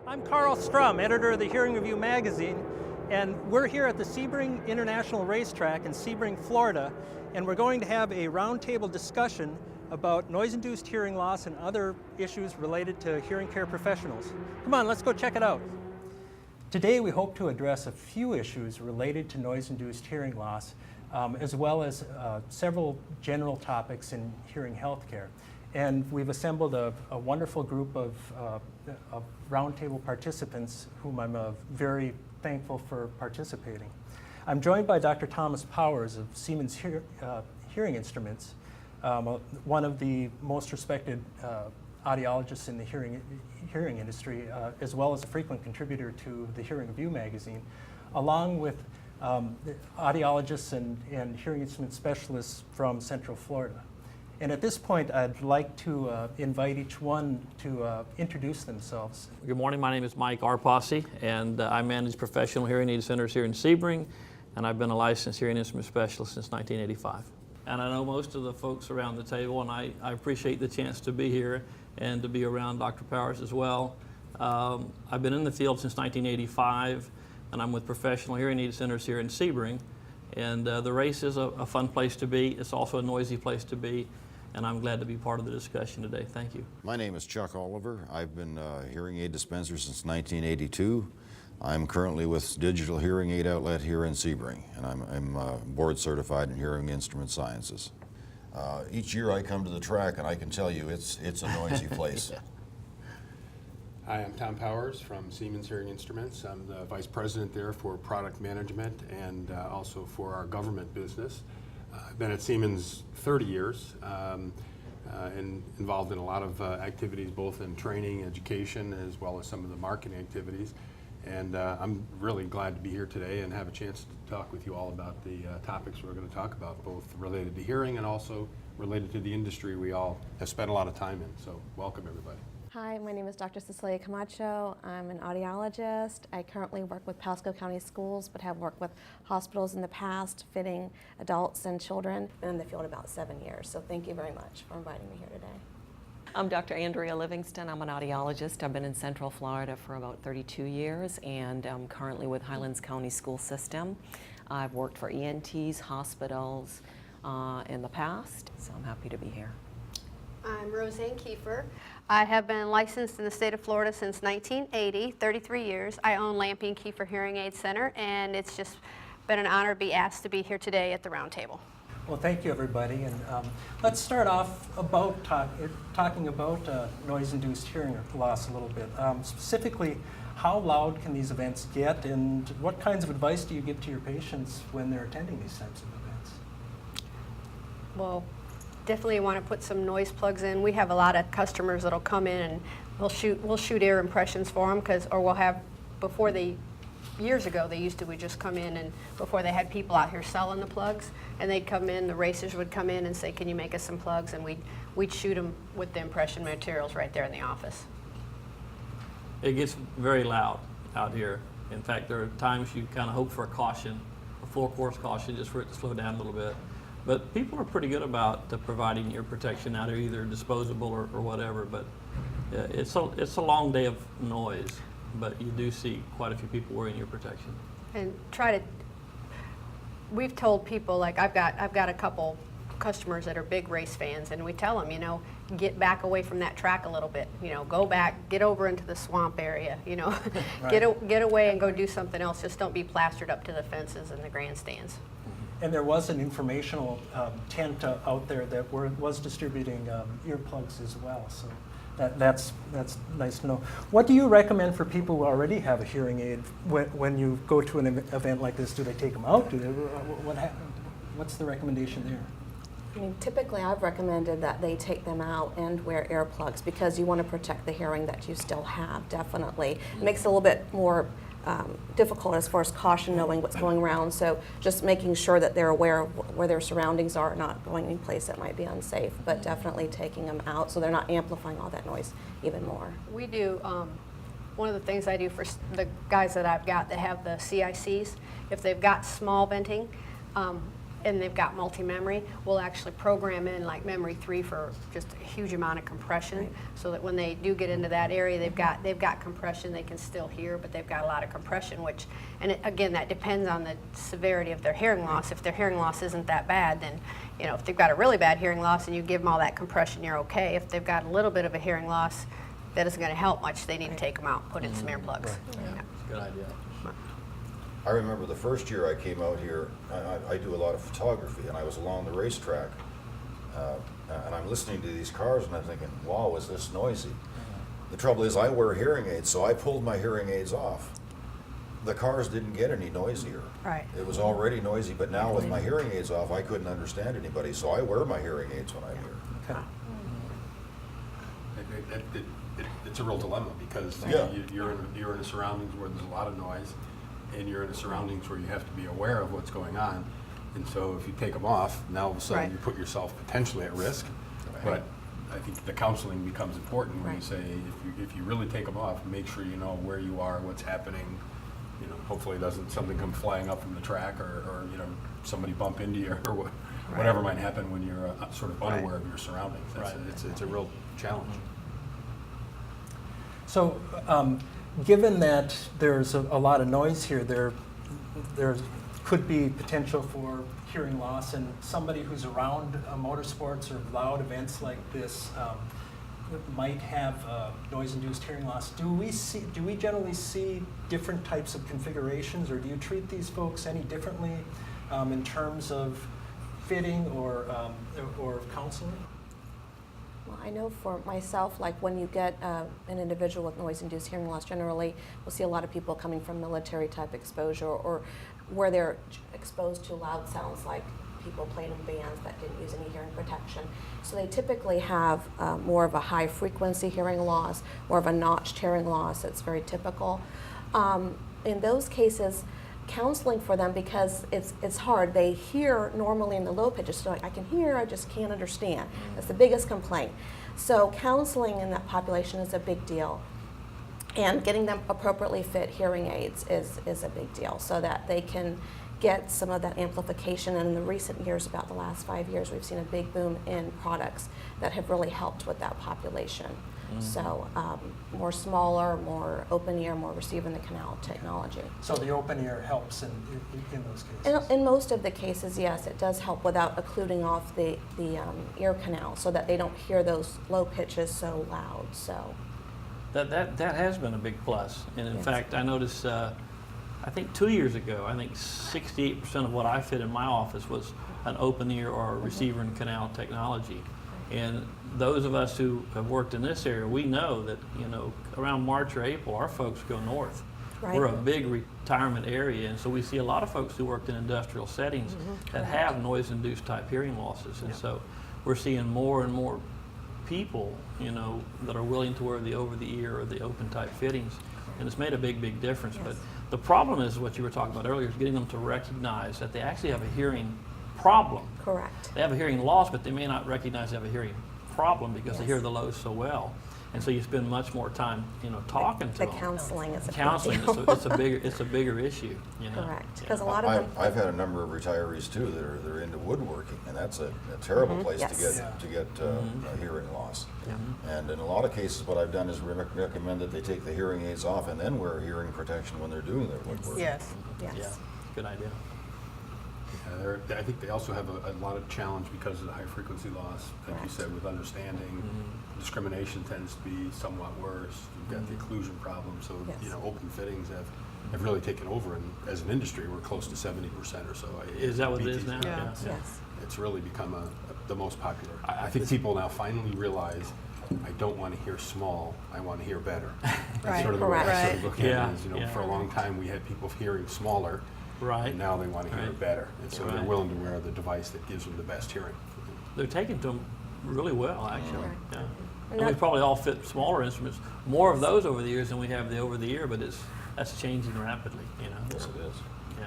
I'm Karl Strom, editor of the Hearing Review magazine, and we're here at the Sebring International Racetrack in Sebring, Florida, and we're going to have a roundtable discussion about noise-induced hearing loss and other issues related to hearing care professionals. Come on, let's go check it out. Today we hope to address a few issues related to noise-induced hearing loss, as well as several general topics in hearing healthcare. And we've assembled a wonderful group of roundtable participants whom I'm very thankful for participating. I'm joined by Dr. Thomas Powers of Siemens Hearing Instruments, one of the most respected audiologists in the hearing industry, as well as a frequent contributor to the Hearing Review magazine, along with audiologists and hearing instrument specialists from Central Florida. And at this point, I'd like to invite each one to introduce themselves. Good morning, my name is Mike Arpasi, and I manage professional hearing aid centers here in Sebring, and I've been a licensed hearing instrument specialist since 1985. And I know most of the folks around the table, and I appreciate the chance to be here and to be around Dr. Powers as well. I've been in the field since 1985, and I'm with professional hearing aid centers here in Sebring. And the race is a fun place to be. It's also a noisy place to be. And I'm glad to be part of the discussion today. Thank you. My name is Chuck Oliver. I've been a hearing aid dispenser since 1982. I'm currently with Digital Hearing Aid Outlet here in Sebring, and I'm board certified in hearing instrument sciences. Each year I come to the track, and I can tell you it's a noisy place. Yeah. Hi, I'm Tom Powers from Siemens Hearing Instruments. I'm the Vice President there for product management and also for our government business. I've been at Siemens 30 years and involved in a lot of activities, both in training, education, as well as some of the marketing activities. And I'm really glad to be here today and have a chance to talk with you all about the topics we're going to talk about, both related to hearing and also related to the industry we all have spent a lot of time in. So welcome, everybody. Hi, my name is Dr. Cecilia Camacho. I'm an audiologist. I currently work with Pasco County Schools, but have worked with hospitals in the past, fitting adults and children. Been in the field about 7 years, so thank you very much for inviting me here today. I'm Dr. Andrea Livingston. I'm an audiologist. I've been in Central Florida for about 32 years, and I'm currently with Highlands County School System. I've worked for ENTs, hospitals in the past, so I'm happy to be here. I'm Roseanne Kiefer. I have been licensed in the state of Florida since 1980, 33 years. I own Lampe and Kiefer Hearing Aid Center, and it's just been an honor to be asked to be here today at the roundtable. Well, thank you, everybody. And let's start off about talking about noise-induced hearing loss a little bit. Specifically, how loud can these events get, and what kinds of advice do you give to your patients when they're attending these types of events? Well, definitely want to put some noise plugs in. We have a lot of customers that'll come in and we'll shoot ear impressions for them, or we'll have, years ago we just come in, and before they had people out here selling the plugs, and they'd come in, the racers would come in and say, can you make us some plugs, and we'd shoot them with the impression materials right there in the office. It gets very loud out here. In fact, there are times you kind of hope for a caution, a full course caution, just for it to slow down a little bit. But people are pretty good about providing ear protection out here, either disposable or whatever. But it's a long day of noise, but you do see quite a few people wearing ear protection. And we've told people, like I've got a couple customers that are big race fans, and we tell them, get back away from that track a little bit, go back, get over into the swamp area, right. Get away and go do something else. Just don't be plastered up to the fences and the grandstands. And there was an informational tent out there that was distributing earplugs as well, so that's nice to know. What do you recommend for people who already have a hearing aid when you go to an event like this? Do they take them out? What's the recommendation there? I mean, typically I've recommended that they take them out and wear earplugs, because you want to protect the hearing that you still have, definitely. It makes it a little bit more difficult as far as caution, knowing what's going around, so just making sure that they're aware of where their surroundings are, not going in place that might be unsafe, but definitely taking them out so they're not amplifying all that noise even more. We do, one of the things I do for the guys that I've got that have the CICs, if they've got small venting, and they've got multi-memory, we'll actually program in like memory 3 for just a huge amount of compression, so that when they do get into that area, they've got compression. They can still hear, but they've got a lot of compression. Again, that depends on the severity of their hearing loss. If their hearing loss isn't that bad, then if they've got a really bad hearing loss and you give them all that compression, you're okay. If they've got a little bit of a hearing loss, that isn't going to help much. They need to take them out, put in some earplugs. Yeah. Good idea. I remember the first year I came out here, I do a lot of photography, and I was along the racetrack, and I'm listening to these cars, and I'm thinking, wow, is this noisy? The trouble is I wear hearing aids, so I pulled my hearing aids off. The cars didn't get any noisier. Right. It was already noisy, but now with my hearing aids off, I couldn't understand anybody, so I wear my hearing aids when I'm here. Okay. It's a real dilemma, because you're in a surroundings where there's a lot of noise, and you're in a surroundings where you have to be aware of what's going on. And so if you take them off, now all of a sudden Right. you put yourself potentially at risk. But I think the counseling becomes important when you Right. say, if you really take them off, make sure you know where you are, what's happening. Hopefully doesn't something come flying up from the track, or somebody bump into you, or whatever might happen when you're sort of unaware of your surroundings. It's a real challenge. So, given that there's a lot of noise here, there could be potential for hearing loss, and somebody who's around motorsports or loud events like this might have noise-induced hearing loss. Do we generally see different types of configurations, or do you treat these folks any differently in terms of fitting or counseling? Well, I know for myself, like when you get an individual with noise-induced hearing loss, generally we'll see a lot of people coming from military-type exposure, or where they're exposed to loud sounds, like people playing in bands that didn't use any hearing protection. So they typically have more of a high-frequency hearing loss, more of a notched hearing loss. It's very typical. In those cases, counseling for them, because it's hard. They hear normally in the low pitches, so I can hear, I just can't understand. That's the biggest complaint. So counseling in that population is a big deal. And getting them appropriately fit hearing aids is a big deal, so that they can get some of that amplification. And in the recent years, about the last 5 years, we've seen a big boom in products that have really helped with that population. So more smaller, more open ear, more receiver in the canal technology. So the open ear helps in those cases? In most of the cases, yes, it does help without occluding off the ear canal, so that they don't hear those low pitches so loud. So That has been a big plus. And in Yes. fact, I noticed, I think 2 years ago, I think 68% of what I fit in my office was an open ear or a receiver and canal technology. And those of us who have worked in this area, we know that, around March or April, our folks go north. Right. We're a big retirement area, and so we see a lot of folks who worked in industrial settings that have noise-induced type hearing losses. And so we're seeing more and more people, that are willing to wear the over-the-ear or the open type fittings, and it's made a big, big difference. Yes. But the problem is what you were talking about earlier, is getting them to recognize that they actually have a hearing problem. correct. They have a hearing loss, but they may not recognize they have a hearing problem because they Yes. hear the lows so well. And so you spend much more time, talking to The them. counseling is a big Counseling, deal. it's a bigger issue, Correct, because a lot of them. I've had a number of retirees too that are into woodworking, and that's a terrible place Yes. to get a hearing loss. And in a lot of cases, what I've done is recommend that they take the hearing aids off and then wear hearing protection when they're doing their woodworking. Yes. Yes. Yeah, good idea. I think they also have a lot of challenge because of the high frequency loss, like you Correct. said, with understanding. Discrimination tends to be somewhat worse. You've got the occlusion problem, so Yes. Open fittings have really taken over, and as an industry, we're close to 70% or so. Is that what it is BTs. now? Yeah. Yes. It's really become the most popular. I think people now finally realize, I don't want to hear small, I want to hear better. That's Right. sort of the way I sort Correct. of look at Yeah, it is, yeah. for a long time, we had people hearing smaller, Right. and now they want to hear Right. it better. And so they're Right. willing to wear the device that gives them the best hearing. They're taking to them really well, actually. Correct. Yeah. And And we that- probably all fit smaller instruments, more of those over the years than we have the over the ear, but that's changing rapidly, Yes, it is. Yeah.